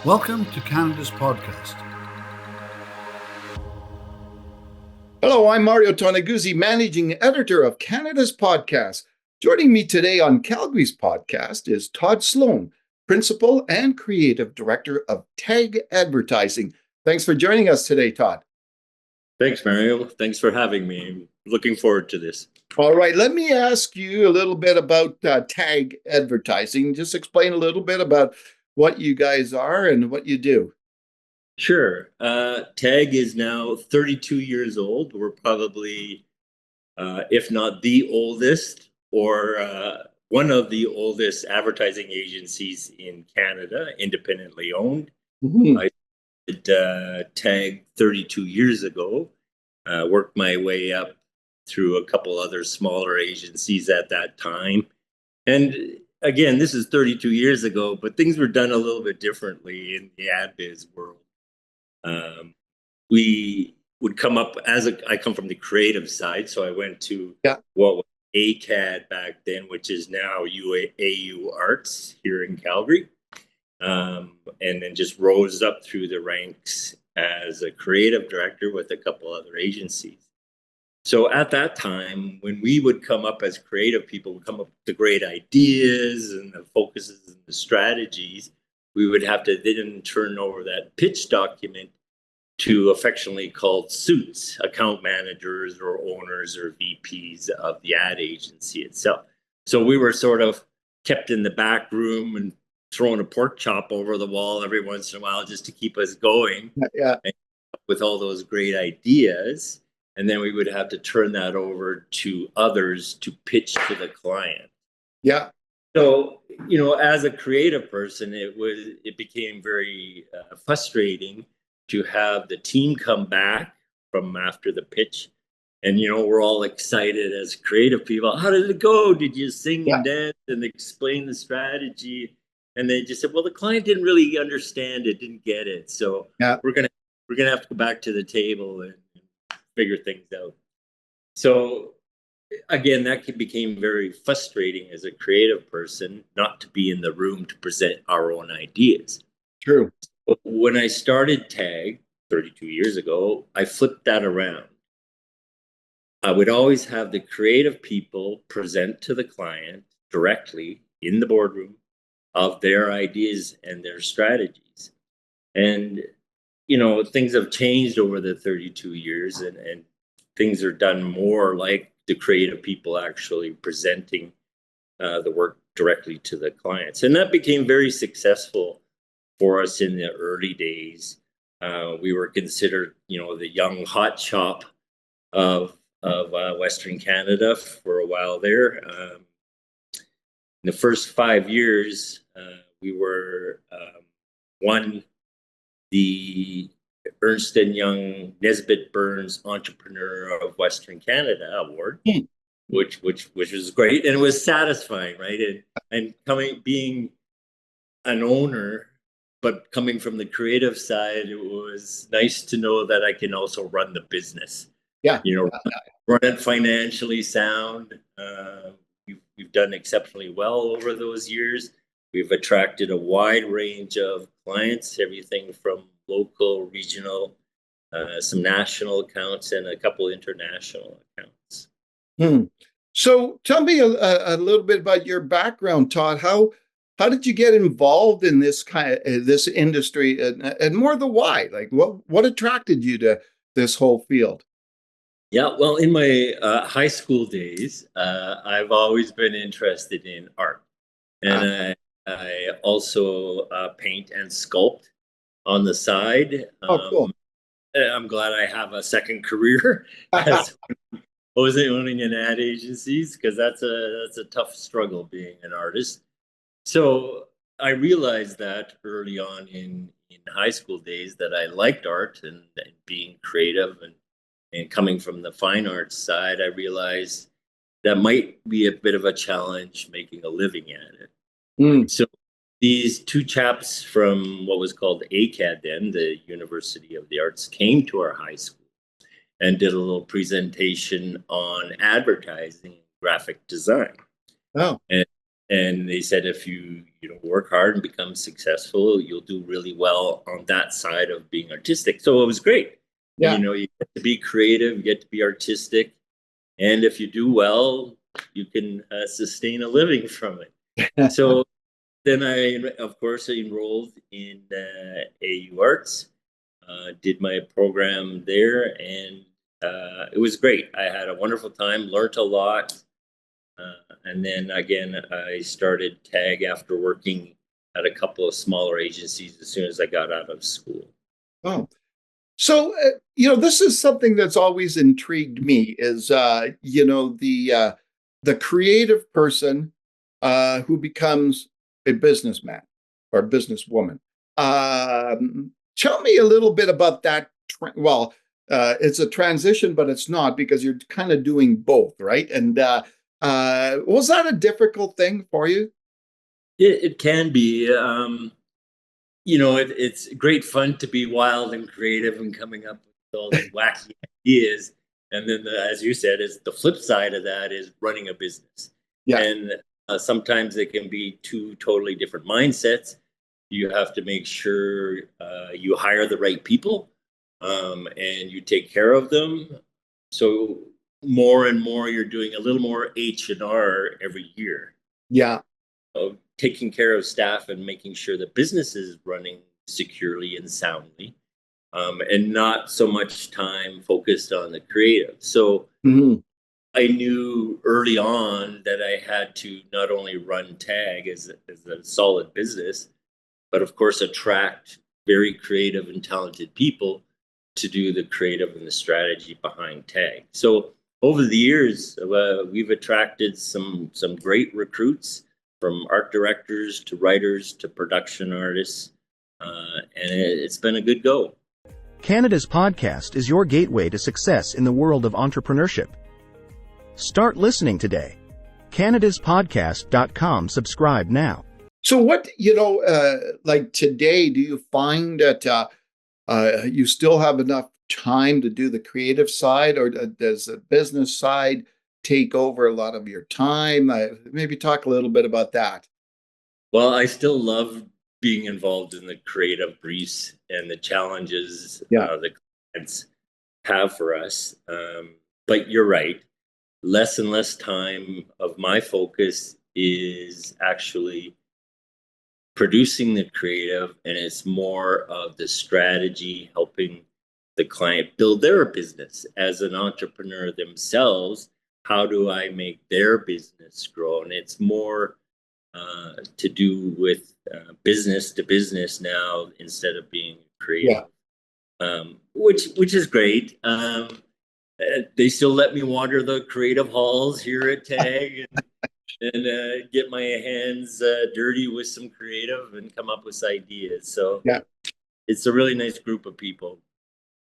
Welcome to Canada's podcast. Hello, I'm Mario Toneguzzi, managing editor of Canada's podcast. Joining me today on Calgary's podcast is Todd Sloan, principal and creative director of TAG Advertising. Thanks for joining us today, Todd. Thanks, Mario. Thanks for having me. I'm looking forward to this. All right, let me ask you a little bit about TAG Advertising. Just explain a little bit about what you guys are and what you do. Sure. TAG is now 32 years old. We're probably, if not the oldest, or one of the oldest advertising agencies in Canada, independently owned. Mm-hmm. I did TAG 32 years ago, worked my way up through a couple other smaller agencies at that time. And again, this is 32 years ago, but things were done a little bit differently in the ad biz world. We would come up I come from the creative side, so I went to what was ACAD back then, which is now AU Arts here in Calgary, and then just rose up through the ranks as a creative director with a couple other agencies. So at that time, when we would come up as creative people, would come up with the great ideas and the focuses and the strategies, we would have to then turn over that pitch document to affectionately called suits, account managers or owners or VPs of the ad agency itself. So we were sort of kept in the back room and throwing a pork chop over the wall every once in a while just to keep us going with all those great ideas. And then we would have to turn that over to others to pitch to the client. Yeah. So, as a creative person, it became very frustrating to have the team come back from after the pitch. And, we're all excited as creative people. How did it go? Did you sing and dance and explain the strategy? And they just said, well, the client didn't really understand it, didn't get it. So we're gonna have to go back to the table and figure things out. So again, that became very frustrating as a creative person, not to be in the room to present our own ideas. True. When I started TAG 32 years ago, I flipped that around. I would always have the creative people present to the client directly in the boardroom of their ideas and their strategies. And, things have changed over the 32 years and things are done more like the creative people actually presenting the work directly to the clients. And that became very successful for us in the early days. We were considered, the young hot shop of Western Canada for a while there. In the first 5 years, we were won the Ernst & Young Nesbitt Burns Entrepreneur of Western Canada Award, which was great, and it was satisfying, right? And being an owner, but coming from the creative side, it was nice to know that I can also run the business. Run it financially sound. We've done exceptionally well over those years. We've attracted a wide range of clients, everything from local, regional, some national accounts, and a couple international accounts. So tell me a little bit about your background, Todd. How did you get involved in this this industry, and more the why? Like, what attracted you to this whole field? Yeah, well, in my high school days, I've always been interested in art, and I also paint and sculpt on the side. Cool. I'm glad I have a second career as owning an ad agencies, because that's a tough struggle being an artist. So I realized that early on in high school days that I liked art and being creative and coming from the fine arts side, I realized that might be a bit of a challenge making a living at it. So these two chaps from what was called ACAD then, the University of the Arts, came to our high school and did a little presentation on advertising and graphic design. Oh. And And they said if you work hard and become successful, you'll do really well on that side of being artistic. So it was great. Yeah. You get to be creative, you get to be artistic, and if you do well, you can sustain a living from it. So then of course, I enrolled in AU Arts, did my program there, and it was great. I had a wonderful time, learned a lot. And then again, I started TAG after working at a couple of smaller agencies as soon as I got out of school. Oh, so this is something that's always intrigued me is the creative person who becomes a businessman or businesswoman. Tell me a little bit about that. It's a transition, but it's not because you're kind of doing both, right? And was that a difficult thing for you? It can be. It's great fun to be wild and creative and coming up with all these wacky ideas. And then, as you said, is the flip side of that is running a business. Yeah. And sometimes it can be two totally different mindsets. You have to make sure you hire the right people and you take care of them. So more and more, you're doing a little more H&R every year. Yeah. Of taking care of staff and making sure the business is running securely and soundly, and not so much time focused on the creative. So I knew early on that I had to not only run TAG as a solid business, but of course attract very creative and talented people to do the creative and the strategy behind TAG. So over the years, we've attracted some great recruits, from art directors to writers to production artists, and it's been a good go. Canada's podcast is your gateway to success in the world of entrepreneurship. Start listening today. canadaspodcast.com. Subscribe now. So what, like today, do you find that you still have enough time to do the creative side, or does the business side take over a lot of your time? Maybe talk a little bit about that. Well, I still love being involved in the creative briefs and the challenges the clients have for us. But you're right. Less and less time of my focus is actually producing the creative, and it's more of the strategy, helping the client build their business as an entrepreneur themselves. How do I make their business grow? And it's more to do with business to business now instead of being creative, which is great. They still let me wander the creative halls here at TAG and get my hands dirty with some creative and come up with ideas. So it's a really nice group of people.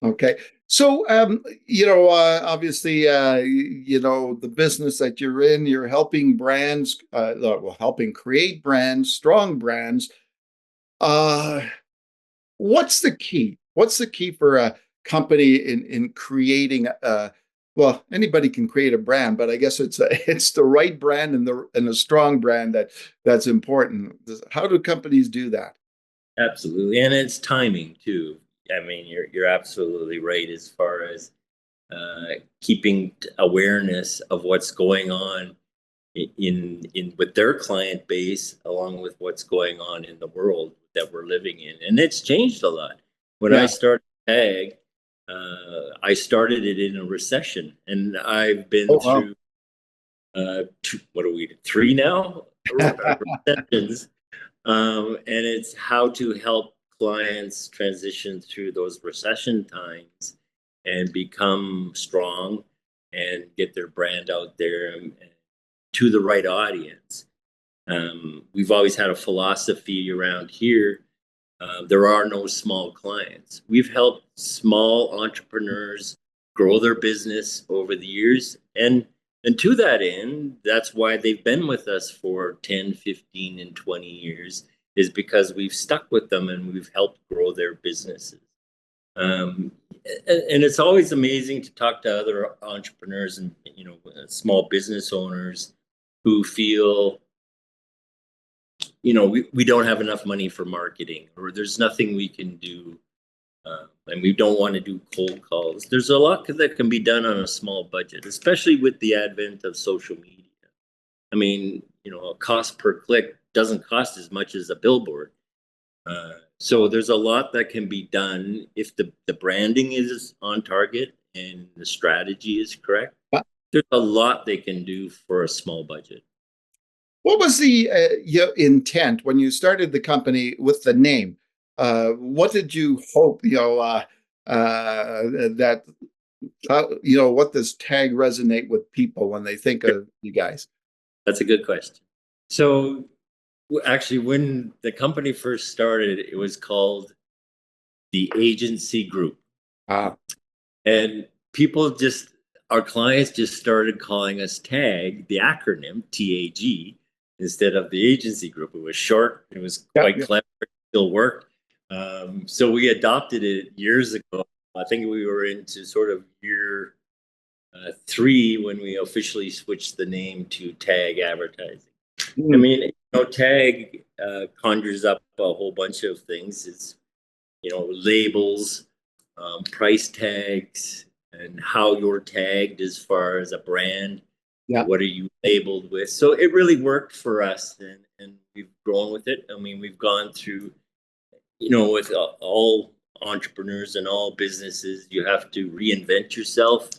Okay. So, obviously, the business that you're in, you're helping brands, helping create brands, strong brands. What's the key? What's the key for a company in creating? Anybody can create a brand, but I guess it's the right brand and a strong brand that's important. How do companies do that? Absolutely, and it's timing too. I mean, you're absolutely right as far as keeping awareness of what's going on in with their client base, along with what's going on in the world that we're living in, and it's changed a lot. When I started TAG, I started it in a recession, and I've been through what are we, 3 now recessions, and it's how to help clients transition through those recession times and become strong and get their brand out there and to the right audience. We've always had a philosophy around here. There are no small clients. We've helped small entrepreneurs grow their business over the years. And to that end, that's why they've been with us for 10, 15, and 20 years, is because we've stuck with them and we've helped grow their businesses. And it's always amazing to talk to other entrepreneurs and small business owners who feel we don't have enough money for marketing, or there's nothing we can do, and we don't want to do cold calls. There's a lot that can be done on a small budget, especially with the advent of social media. I mean, a cost per click doesn't cost as much as a billboard. So there's a lot that can be done if the branding is on target and the strategy is correct. There's a lot they can do for a small budget. What was the intent when you started the company with the name? What did you hope, that, what does TAG resonate with people when they think of you guys? That's a good question. So actually, when the company first started, it was called the Agency Group. And our clients just started calling us TAG, the acronym TAG, instead of the Agency Group. It was short. It was quite clever. It still worked. So we adopted it years ago. I think we were into sort of year 3 when we officially switched the name to TAG Advertising. I mean, TAG conjures up a whole bunch of things. It's, labels, price tags, and how you're tagged as far as a brand. Yeah. What are you labeled with? So it really worked for us, and we've grown with it. I mean, we've gone through, with all entrepreneurs and all businesses, you have to reinvent yourself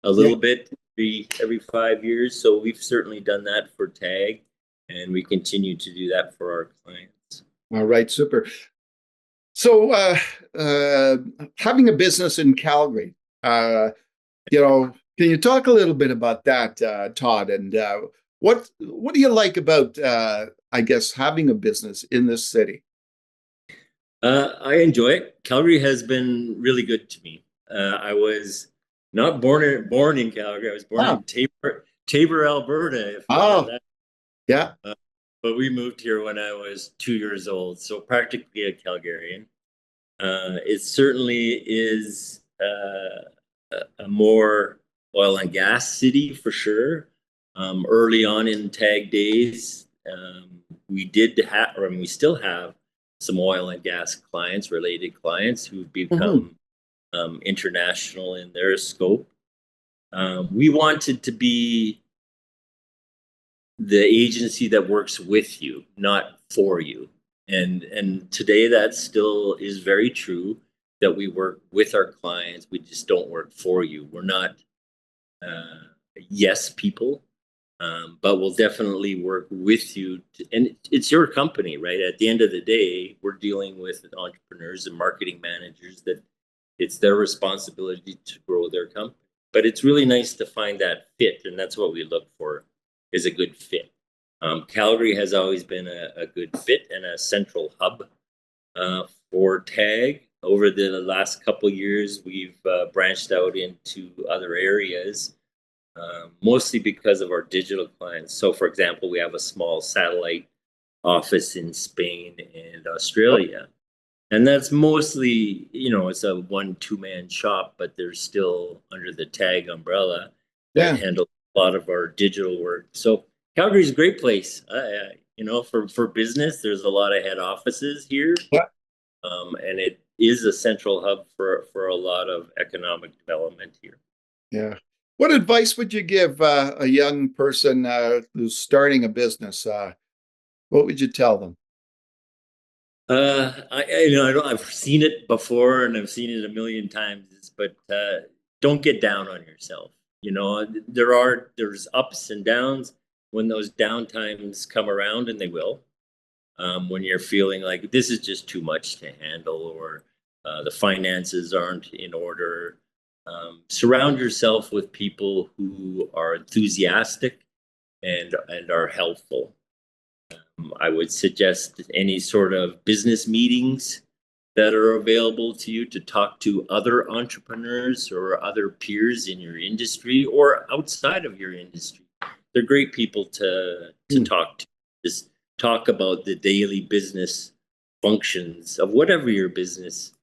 a little bit every 5 years. So we've certainly done that for TAG, and we continue to do that for our clients. All right, super. So having a business in Calgary, can you talk a little bit about that, Todd? And what do you like about, having a business in this city? I enjoy it. Calgary has been really good to me. I was not born in Calgary. I was born in Taber, Alberta. Yeah. But we moved here when I was 2 years old, so practically a Calgarian. It certainly is a more oil and gas city for sure. Early on in TAG days, we did have, or we still have, some oil and gas clients, related clients who've become international in their scope. We wanted to be the agency that works with you, not for you. And today that still is very true, that we work with our clients. We just don't work for you. We're not yes people, but we'll definitely work with you. And it's your company, right? At the end of the day, we're dealing with entrepreneurs and marketing managers that it's their responsibility to grow their company. But it's really nice to find that fit, and that's what we look for, is a good fit. Calgary has always been a good fit and a central hub for TAG. Over the last couple of years, we've branched out into other areas, mostly because of our digital clients. So, for example, we have a small satellite office in Spain and Australia. And that's mostly, it's a 1-2-man shop, but they're still under the TAG umbrella that handle a lot of our digital work. So Calgary's a great place. For business, there's a lot of head offices here. Yeah. And it is a central hub for a lot of economic development here. Yeah. What advice would you give a young person who's starting a business? What would you tell them? I've seen it before, and I've seen it a million times, but don't get down on yourself. There's ups and downs. When those downtimes come around, and they will, when you're feeling like this is just too much to handle, or the finances aren't in order, surround yourself with people who are enthusiastic and are helpful. I would suggest any sort of business meetings that are available to you to talk to other entrepreneurs or other peers in your industry or outside of your industry. They're great people to talk to. Just talk about the daily business functions of whatever your business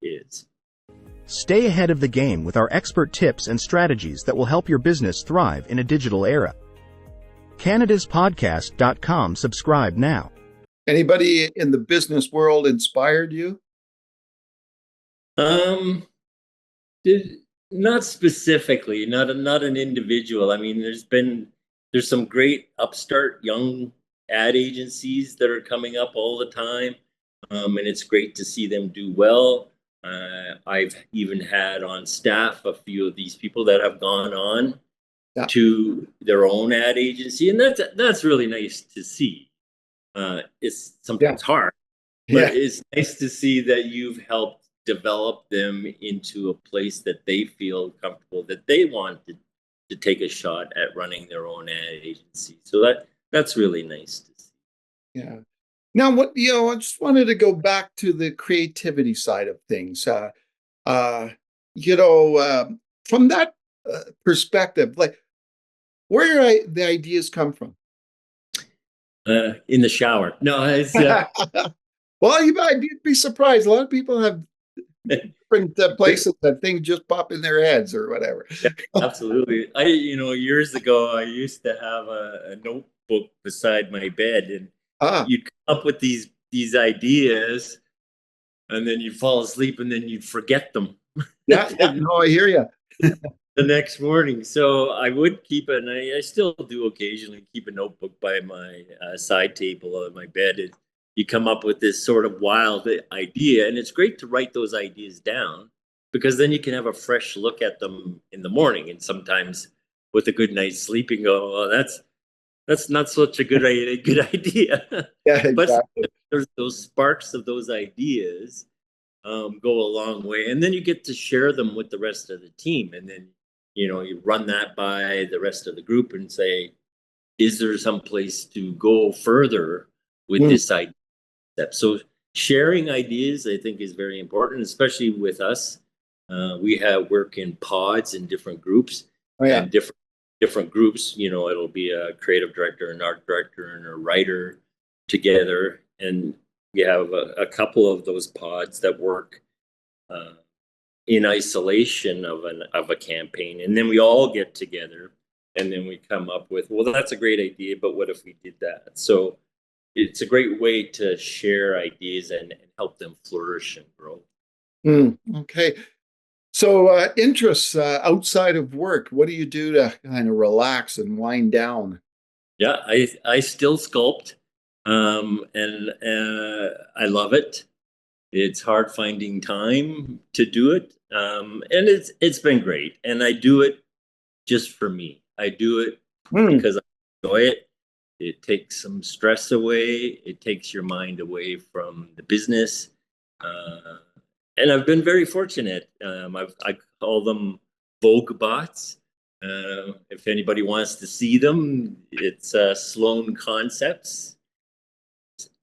is. Stay ahead of the game with our expert tips and strategies that will help your business thrive in a digital era. CanadasPodcast.com. Subscribe now. Anybody in the business world inspired you? Um, did, not specifically, not an individual. I mean, there's some great upstart young ad agencies that are coming up all the time, and it's great to see them do well. I've even had on staff a few of these people that have gone on to their own ad agency, and that's really nice to see. It's sometimes hard, but it's nice to see that you've helped develop them into a place that they feel comfortable, that they want to take a shot at running their own ad agency. So that's really nice to see. Yeah. Now, I just wanted to go back to the creativity side of things. You know, from that perspective, like where the ideas come from? In the shower. No, it's well, you'd be surprised. A lot of people have different places that things just pop in their heads or whatever. Yeah, absolutely. Years ago, I used to have a notebook beside my bed, and you'd come up with these ideas, and then you'd fall asleep, and then you'd forget them. Yeah, no, I hear you. The next morning. So I would keep it, and I still do occasionally keep a notebook by my side table on my bed. And you come up with this sort of wild idea, and it's great to write those ideas down because then you can have a fresh look at them in the morning. And sometimes with a good night's sleeping, go, oh, that's not such a good idea. Yeah, exactly. But there's those sparks of those ideas go a long way, and then you get to share them with the rest of the team, and then you run that by the rest of the group and say, is there some place to go further with this idea? So sharing ideas, I think, is very important, especially with us. We have work in pods in different groups. And different groups, it'll be a creative director, an art director, and a writer together, and we have a couple of those pods that work in isolation of a campaign, and then we all get together, and then we come up with, well, that's a great idea, but what if we did that? So it's a great way to share ideas and help them flourish and grow. Okay. So interests outside of work, what do you do to kind of relax and wind down? Yeah, I still sculpt, and I love it. It's hard finding time to do it, and it's been great. And I do it just for me. I do it because I enjoy it. It takes some stress away. It takes your mind away from the business. And I've been very fortunate. I call them Vogue bots. If anybody wants to see them, it's Sloan Concepts,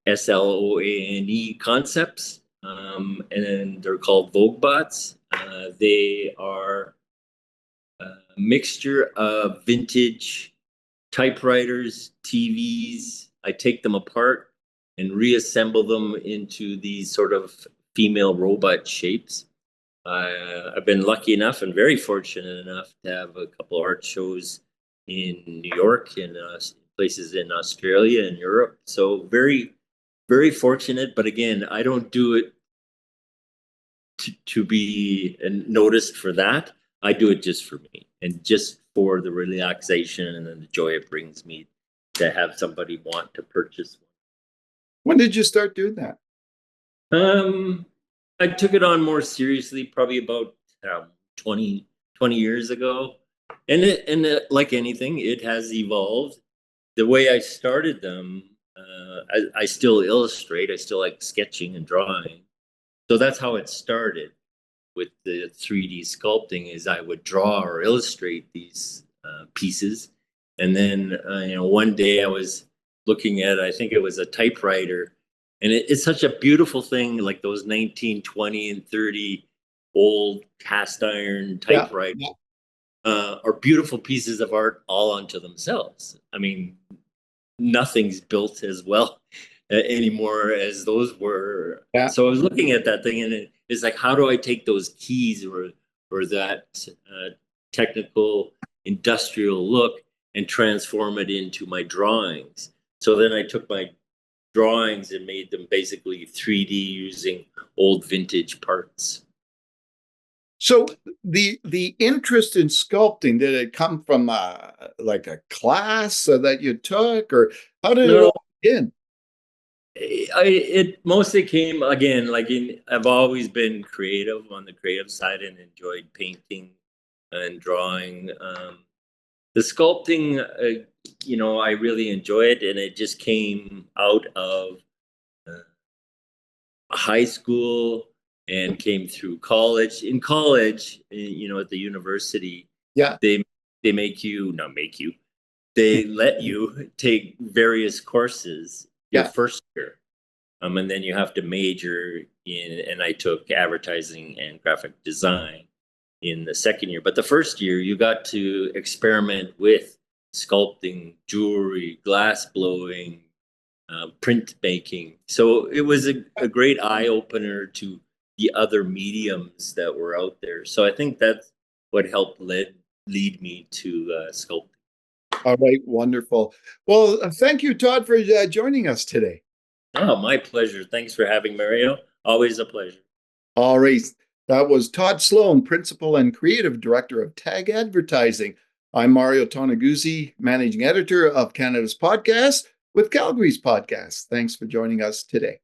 SLOANE Concepts. And they're called Vogue bots. They are a mixture of vintage typewriters, TVs. I take them apart and reassemble them into these sort of female robot shapes. I've been lucky enough and very fortunate enough to have a couple art shows in New York and places in Australia and Europe. So very, very fortunate. But again, I don't do it to be noticed for that. I do it just for me and just for the relaxation and the joy it brings me to have somebody want to purchase one. When did you start doing that? I took it on more seriously probably about 20 years ago. And like anything, it has evolved. The way I started them, I still illustrate. I still like sketching and drawing. So that's how it started with the 3D sculpting, is I would draw or illustrate these pieces. And then, one day I was looking at, I think it was a typewriter, and it's such a beautiful thing, like those 1920 and 30 old cast iron typewriters are beautiful pieces of art all unto themselves. I mean, nothing's built as well anymore as those were. So I was looking at that thing, and it's like, how do I take those keys or that technical industrial look and transform it into my drawings? So then I took my drawings and made them basically 3D using old vintage parts. So the interest in sculpting, did it come from like a class that you took, or how did it No, all begin? it mostly came again, I've always been creative on the creative side and enjoyed painting and drawing. The sculpting, I really enjoy it, and it just came out of uh, high school and came through college. In college, at the university, Yeah. they make you not make you, they let you take various courses your Yeah. first year. And then you have to major in, and I took advertising and graphic design in the second year. But the first year, you got to experiment with sculpting, jewelry, glass blowing, print making. So it was a great eye opener to the other mediums that were out there. So I think that's what helped lead me to sculpting. All right, wonderful. Well, thank you, Todd, for joining us today. Oh, my pleasure. Thanks for having me, Mario. Always a pleasure. All right, that was Todd Sloan, Principal and Creative Director of Tag Advertising. I'm Mario Toneguzzi, Managing Editor of Canada's Podcast with Calgary's Podcast. Thanks for joining us today.